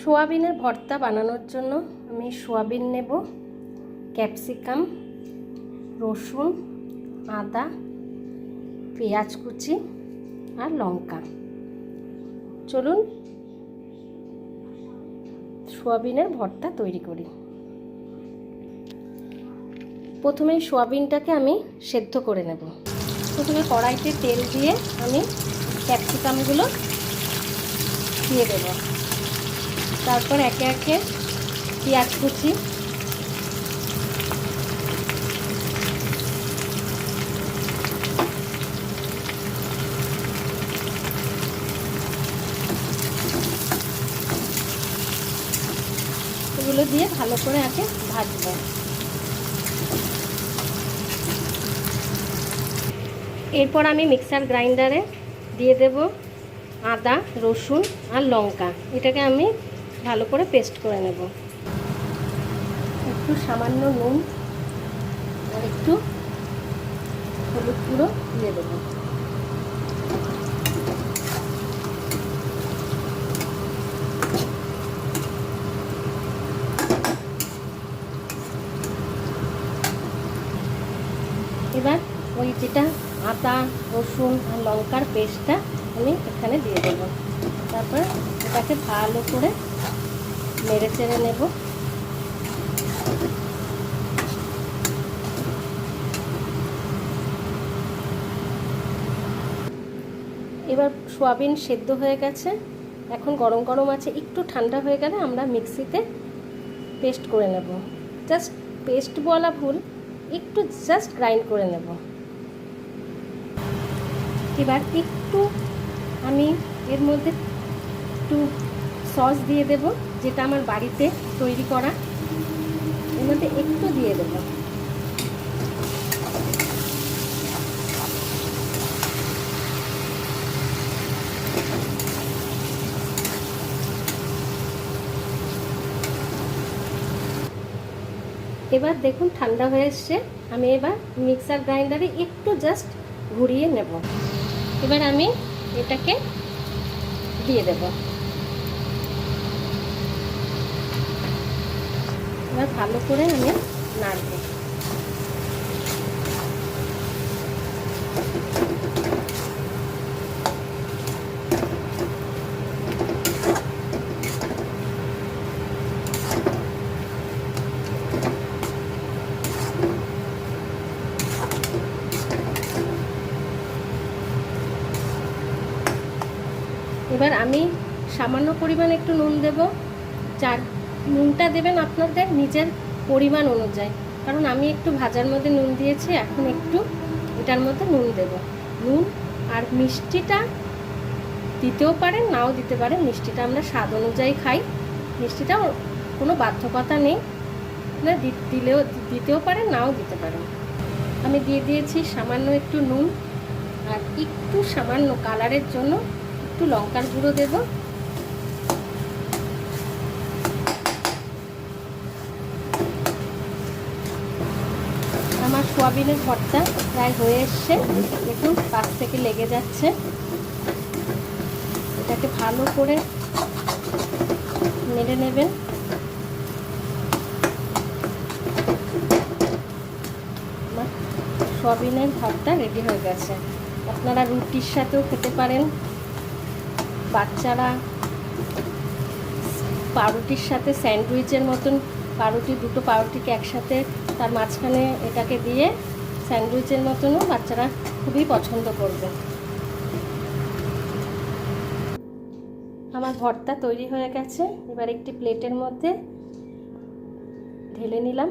সোয়াবিনের ভর্তা বানানোর জন্য আমি সোয়াবিন নেব, ক্যাপসিকাম, রসুন, আদা, পেঁয়াজ কুচি আর লঙ্কা। চলুন সোয়াবিনের ভর্তা তৈরি করি। প্রথমে সোয়াবিনটাকে আমি সেদ্ধ করে নেব। প্রথমে কড়াইতে তেল দিয়ে আমি ক্যাপসিকামগুলো দিয়ে দেব, তারপর একে একে পেঁয়াজ কুচি, এগুলো দিয়ে ভালো করে আগে ভাজবো। এরপর আমি মিক্সার গ্রাইন্ডারে দিয়ে দেব আদা, রসুন আর লঙ্কা। এটাকে আমি ভালো করে পেস্ট করে নেব। একটু সামান্য নুন আর একটু হলুদ গুঁড়ো দিয়ে দেব। এবার ওই যেটা আদা, রসুন আর লঙ্কার পেস্টটা আমি এখানে দিয়ে দেব। তারপর এটাকে ভালো করে নেড়ে চেড়ে নেব। এবার সোয়াবিন সেদ্ধ হয়ে গেছে, এখন গরম গরম আছে। একটু ঠান্ডা হয়ে গেলে আমরা মিক্সিতে পেস্ট করে নেব। জাস্ট পেস্ট বলা ভুল, একটু জাস্ট গ্রাইন্ড করে নেব। এবার একটু আমি এর মধ্যে একটু সস দিয়ে দেব, যেটা আমার বাড়িতে তৈরি করা। এর মধ্যে একটু দিয়ে দেব। এবার দেখুন ঠান্ডা হয়ে এসছে। আমি এবার মিক্সার গ্রাইন্ডারে একটু জাস্ট ঘুরিয়ে নেব। এবার আমি এটাকে দিয়ে দেব। এবার ভালো করে আমি নাড়ব। এবার আমি সামান্য পরিমাণ একটু নুন দেব। নুনটা দেবেন আপনাদের নিজের পরিমাণ অনুযায়ী, কারণ আমি একটু ভাজার মধ্যে নুন দিয়েছি, এখন একটু এটার মধ্যে নুন দেব। নুন আর মিষ্টিটা দিতেও পারেন, নাও দিতে পারেন। মিষ্টিটা আমরা স্বাদ অনুযায়ী খাই, মিষ্টিটা কোনো বাধ্যকতা নেই, না দিতেও পারেন, নাও দিতে পারেন। আমি দিয়ে দিয়েছি সামান্য একটু নুন আর একটু সামান্য কালারের জন্য একটু লঙ্কার গুঁড়ো দেব। আমার সোয়াবিনের ভর্তা প্রায় হয়ে এসছে, দেখুন পাশ থেকে লেগে যাচ্ছে। এটাকে ভালো করে নেড়ে নেবেন। আমার সোয়াবিনের ভর্তা রেডি হয়ে গেছে। আপনারা রুটির সাথেও খেতে পারেন, বাচ্চারা পাউরুটির সাথে স্যান্ডউইচের মতন দুটো পাউরুটিকে একসাথে তার মাঝখানে এটাকে দিয়ে স্যান্ডউইচের মতনও বাচ্চারা খুবই পছন্দ করবে। আমার ভর্তা তৈরি হয়ে গেছে। এবার একটি প্লেটের মধ্যে ঢেলে নিলাম।